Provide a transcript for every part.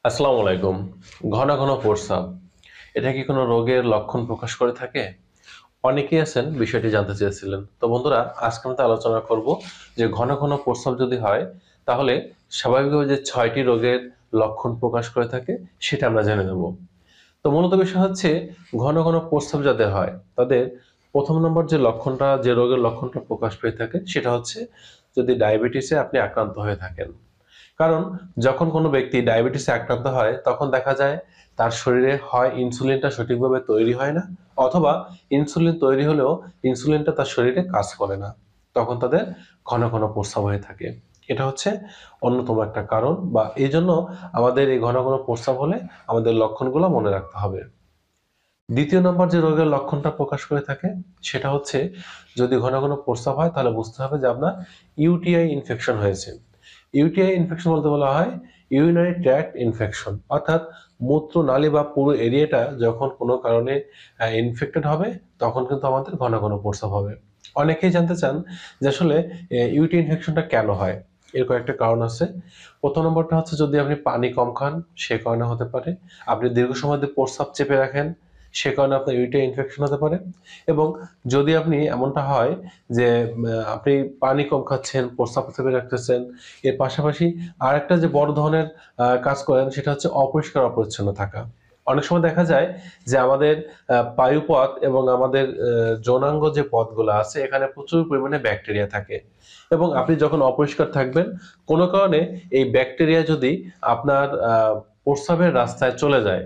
আসসালামু আলাইকুম। ঘন ঘন প্রস্রাব এটা কি কোনো রোগের লক্ষণ প্রকাশ করে থাকে? অনেকেই আছেন বিষয়টি জানতে চেয়েছিলেন। তো বন্ধুরা, আজকে আমরা আলোচনা করব যে ঘন ঘন প্রস্রাব যদি হয় তাহলে স্বাভাবিকভাবে যে ৬টি রোগের লক্ষণ প্রকাশ করে থাকে সেটা আমরা জেনে নেব। তো মূলত বিষয় হচ্ছে ঘন ঘন প্রস্রাব যাদের হয় তাদের প্রথম নম্বর যে লক্ষণটা, যে রোগের লক্ষণটা প্রকাশ পেয়ে থাকে সেটা হচ্ছে যদি ডায়াবেটিসে আপনি আক্রান্ত হয়ে থাকেন। কারণ যখন কোনো ব্যক্তি ডায়াবেটিসে আক্রান্ত হয় তখন দেখা যায় তার শরীরে হয় ইনসুলিনটা সঠিকভাবে তৈরি হয় না, অথবা ইনসুলিন তৈরি হলেও ইনসুলিনটা তার শরীরে কাজ করে না। তখন তাদের ঘন ঘন প্রস্রাব হয়ে থাকে। এটা হচ্ছে অন্যতম একটা কারণ, বা এই জন্য আমাদের এই ঘন ঘন প্রস্রাব হলে আমাদের লক্ষণগুলো মনে রাখতে হবে। দ্বিতীয় নম্বর যে রোগের লক্ষণটা প্রকাশ করে থাকে সেটা হচ্ছে যদি ঘন ঘন প্রস্রাব হয় তাহলে বুঝতে হবে যে আপনার ইউটিআই ইনফেকশন হয়েছে। ইউটিআই ইনফেকশন বলতে বলা হয় ইউরিনারি ট্র্যাক্ট ইনফেকশন, অর্থাৎ মূত্রনালী বা পুরো এরিয়াটা যখন কোনো কারণে ইনফেক্টেড হবে তখন কিন্তু আমাদের ঘন ঘন প্রস্রাব হবে। অনেকেই জানতে চান যে আসলে ইউটিআই ইনফেকশনটা কেন হয়। এর কয়েকটা কারণ আছে। প্রথম নম্বরটা হচ্ছে যদি আপনি পানি কম খান সে কারণে হতে পারে। আপনি দীর্ঘ সময় ধরে প্রস্রাব চেপে রাখেন সে কারণে আপনার ইউটিআই ইনফেকশন হতে পারে। এবং যদি আপনি এমনটা হয় যে আপনি পানি কম খাচ্ছেন, প্রস্রাব চেপে রাখতেছেন, এর পাশাপাশি আরেকটা যে বড় ধরনের কাজ করেন সেটা হচ্ছে অপরিষ্কার অপরিচ্ছন্ন থাকা। অনেক সময় দেখা যায় যে আমাদের বায়ুপথ এবং আমাদের যৌনাঙ্গ যে পথগুলো আছে এখানে প্রচুর পরিমাণে ব্যাকটেরিয়া থাকে। এবং আপনি যখন অপরিষ্কার থাকবেন কোনো কারণে এই ব্যাকটেরিয়া যদি আপনার প্রস্রাবের রাস্তায় চলে যায়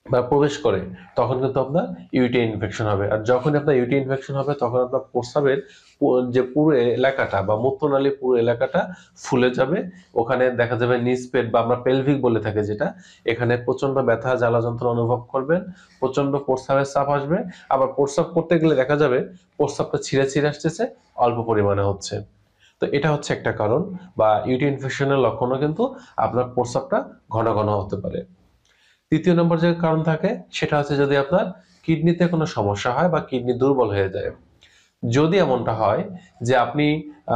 বা প্রবেশ করে তখন কিন্তু আপনার ইউটিআই ইনফেকশন হবে। আর যখন আপনার ইউটিআই ইনফেকশন হবে তখন আপনার প্রস্রাবের যে পুরো এলাকাটা বা মূত্রনালীর পুরো এলাকাটা ফুলে যাবে। ওখানে দেখা যাবে নিচ পেট বা আমরা পেলভিক বলে থাকি যেটা, এখানে প্রচন্ড ব্যথা জ্বালা যন্ত্রণা অনুভব করবেন, প্রচন্ড প্রস্রাবের চাপ আসবে। আবার প্রস্রাব করতে গেলে দেখা যাবে প্রস্রাবটা ছিঁড়ে ছিঁড়ে আসতেছে, অল্প পরিমাণে হচ্ছে। তো এটা হচ্ছে একটা কারণ, বা ইউটিআই ইনফেকশনের লক্ষণও কিন্তু আপনার প্রস্রাবটা ঘন ঘন হতে পারে। তৃতীয় নম্বর যে কারণ থাকে সেটা হচ্ছে যদি আপনার কিডনিতে কোনো সমস্যা হয় বা কিডনি দুর্বল হয়ে যায়। যদি এমনটা হয় যে আপনি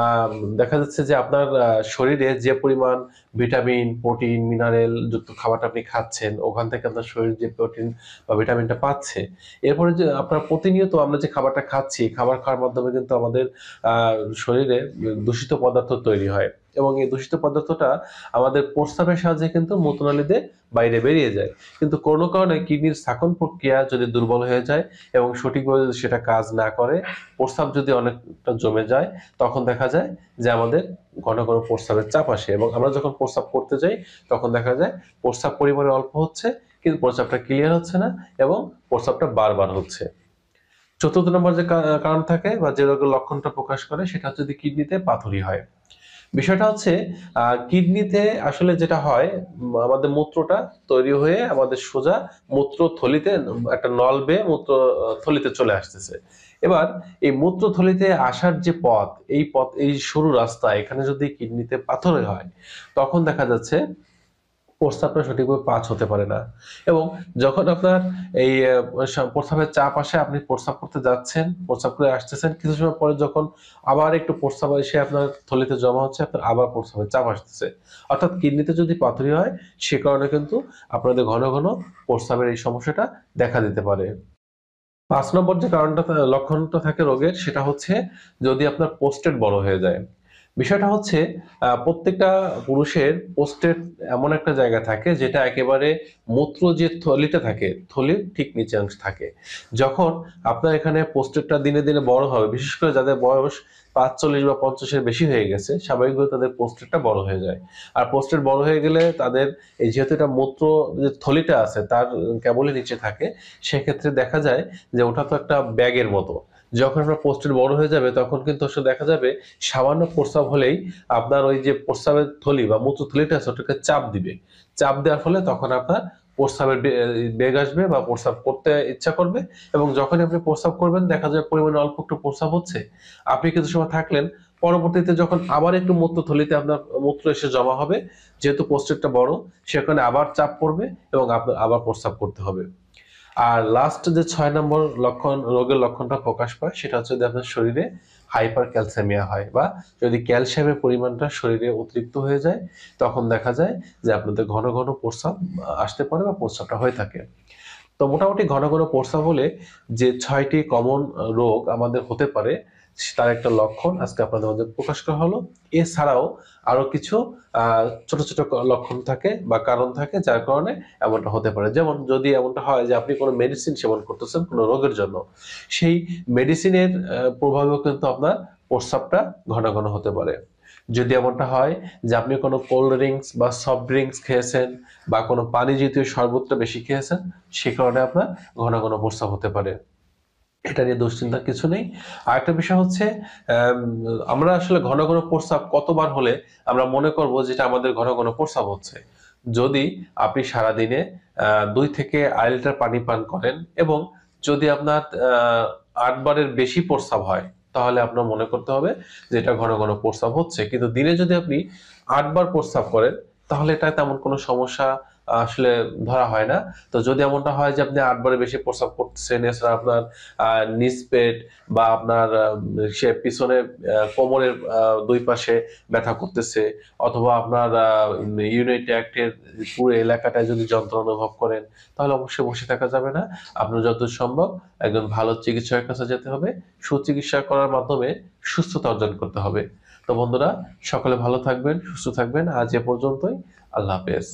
আহ, দেখা যাচ্ছে যে আপনার শরীরে যে পরিমাণ ভিটামিন, প্রোটিন, মিনারেল যুক্ত খাবারটা আপনি খাচ্ছেন ওখান থেকে আপনার শরীর যে প্রোটিন বা ভিটামিনটা পাচ্ছে, এরপরে যে আপনার প্রতিনিয়ত আমরা যে খাবারটা খাচ্ছি, খাবার খাওয়ার মাধ্যমে কিন্তু আমাদের শরীরে দূষিত পদার্থ তৈরি হয়। এবং এই দূষিত পদার্থটা আমাদের প্রস্রাবের সাহায্যে কিন্তু মূত্রনালীতে বাইরে বেরিয়ে যায়। কিন্তু কোনো কারণে কিডনির শাসন প্রক্রিয়া যদি দুর্বল হয়ে যায় এবং সঠিকভাবে যদি সেটা কাজ না করে, প্রস্রাব যদি অনেকটা জমে যায় তখন দেখা যায় যে আমাদের ঘন ঘন প্রস্রাবের চাপ আসে, এবং আমরা যখন প্রস্রাব করতে যাই তখন দেখা যায় প্রস্রাব পরিমাণে অল্প হচ্ছে কিন্তু প্রস্রাবটা ক্লিয়ার হচ্ছে না, এবং প্রস্রাবটা বারবার হচ্ছে। চতুর্থ নম্বর যে কারণ থাকে বা যে রোগের লক্ষণটা প্রকাশ করে সেটা হচ্ছে যদি কিডনিতে পাথরি হয়। বিষয়টা হচ্ছে কিডনিতে আসলে যেটা হয়, আমাদের মূত্রটা তৈরি হয়ে আমাদের সোজা মূত্রথলিতে একটা নল বেয়ে মূত্র থলিতে চলে আসতেছে। এবার এই মূত্রথলিতে আসার যে পথ, এই পথ, এই সরু রাস্তা, এখানে যদি কিডনিতে পাথরে হয় তখন দেখা যাচ্ছে প্রস্রাবটা সঠিকভাবে পাস হতে পারে না। এবং যখন আপনার এই প্রস্রাবের চাপ আসে, আপনি প্রস্রাব করতে যাচ্ছেন, প্রস্রাব করে আসতেছেন, কিছু সময় পরে যখন আবার একটু প্রস্রাব এসে আপনার থলিতে জমা হচ্ছে, আপনার আবার প্রস্রাবের চাপ আসতেছে। অর্থাৎ কিডনিতে যদি পাথরি হয় সে কারণে কিন্তু আপনাদের ঘন ঘন প্রস্রাবের এই সমস্যাটা দেখা দিতে পারে। ৫ নম্বর যে কারণটা লক্ষণটা থাকে রোগের সেটা হচ্ছে যদি আপনার প্রোস্টেট বড় হয়ে যায়। বিষয়টা হচ্ছে প্রত্যেকটা পুরুষের প্রোস্টেট এমন একটা জায়গা থাকে যেটা একেবারে মূত্র যে থলিটা থাকে, থলির ঠিক নিচে অংশ থাকে। যখন আপনার এখানে প্রোস্টেটটা দিনে দিনে বড় হবে, বিশেষ করে যাদের বয়স ৪৫ বা ৫০ এর বেশি হয়ে গেছে, স্বাভাবিকভাবে তাদের প্রোস্টেটটা বড় হয়ে যায়। আর প্রোস্টেট বড় হয়ে গেলে তাদের এই যেহেতু এটা মূত্র যে থলিটা আছে তার কেবলই নিচে থাকে, সেক্ষেত্রে দেখা যায় যে ওটা তো একটা ব্যাগের মতো। যখন আপনার প্রোস্টেট বড় হয়ে যাবে তখন কিন্তু আসলে দেখা যাবে সামান্য প্রস্রাব হলেই আপনার ওই যে প্রস্রাবের থলি বা মূত্রথলিটা আছে ওটাকে চাপ দিবে। চাপ দেওয়ার ফলে তখন আপনার প্রস্রাবের বেগ আসবে বা প্রস্রাব করতে ইচ্ছা করবে। এবং যখনই আপনি প্রস্রাব করবেন দেখা যায় পরিমাণে অল্প একটু প্রস্রাব হচ্ছে, আপনি কিছু সময় থাকলেন, পরবর্তীতে যখন আবার একটু মূত্রথলিতে আপনার মূত্র এসে জমা হবে, যেহেতু প্রস্টেটটা বড় সেখানে আবার চাপ পড়বে এবং আপনার আবার প্রস্রাব করতে হবে। আর লাস্ট যে ৬ নম্বর লক্ষণ, রোগের লক্ষণটা প্রকাশ পায় সেটা হচ্ছে যে আপনার শরীরে হাইপার ক্যালসিয়ামিয়া হয়, বা যদি ক্যালসিয়ামের পরিমাণটা শরীরে অতিরিক্ত হয়ে যায় তখন দেখা যায় যে আপনাদের ঘন ঘন প্রস্রাব আসতে পারে বা প্রস্রাবটা হয়ে থাকে। তো মোটামুটি ঘন ঘন প্রস্রাব হলে যে 6টি কমন রোগ আমাদের হতে পারে তার একটা লক্ষণ আজকে আপনাদের মধ্যে প্রকাশ করা হলো। এছাড়াও আরো কিছু ছোট ছোট লক্ষণ থাকে বা কারণ থাকে যার কারণে এমনটা হতে পারে। যেমন যদি এমনটা হয় যে আপনি কোনো মেডিসিন সেবন করতেছেন কোনো রোগের জন্য, সেই মেডিসিনের প্রভাবেও কিন্তু আপনার প্রস্রাবটা ঘন ঘন হতে পারে। যদি এমনটা হয় যে আপনি কোনো কোল্ড ড্রিঙ্কস বা সফট ড্রিঙ্কস খেয়েছেন বা কোনো পানি জাতীয় শরবতটা বেশি খেয়েছেন, সে কারণে আপনার ঘন ঘন প্রস্রাব হতে পারে। এটা নিয়ে দুশ্চিন্তার কিছু নেই। আরেকটা বিষয় হচ্ছে আমরা আসলে ঘন ঘন প্রস্রাব কতবার হলে আমরা মনে করব যেটা আমাদের ঘন ঘন প্রস্রাব হচ্ছে। যদি আপনি সারাদিনে 2 থেকে 2.5 লিটার পানি পান করেন এবং যদি আপনার 8 বারের বেশি প্রস্রাব হয়, তাহলে আপনার মনে করতে হবে যে এটা ঘন ঘন প্রস্রাব হচ্ছে। কিন্তু দিনে যদি আপনি 8 বার প্রস্রাব করেন তাহলে এটা তেমন কোনো সমস্যা আসলে ধরা হয় না। তো যদি এমনটা হয় যে আপনি 8 বারের বেশি প্রস্রাব করতেছেন, এছাড়া আপনার নিচ পেট বা আপনার সে পিছনে কোমরের 2 পাশে ব্যথা করতেছে, অথবা আপনার ইউরিনারি ট্র্যাক্টের পুরো এলাকাটায় যদি যন্ত্রণা অনুভব করেন, তাহলে অবশ্যই বসে থাকা যাবে না। আপনার যত সম্ভব একজন ভালো চিকিৎসকের কাছে যেতে হবে। সুচিকিৎসা করার মাধ্যমে সুস্থতা অর্জন করতে হবে। তো বন্ধুরা, সকলে ভালো থাকবেন, সুস্থ থাকবেন। আজ এ পর্যন্তই। আল্লাহ হাফেজ।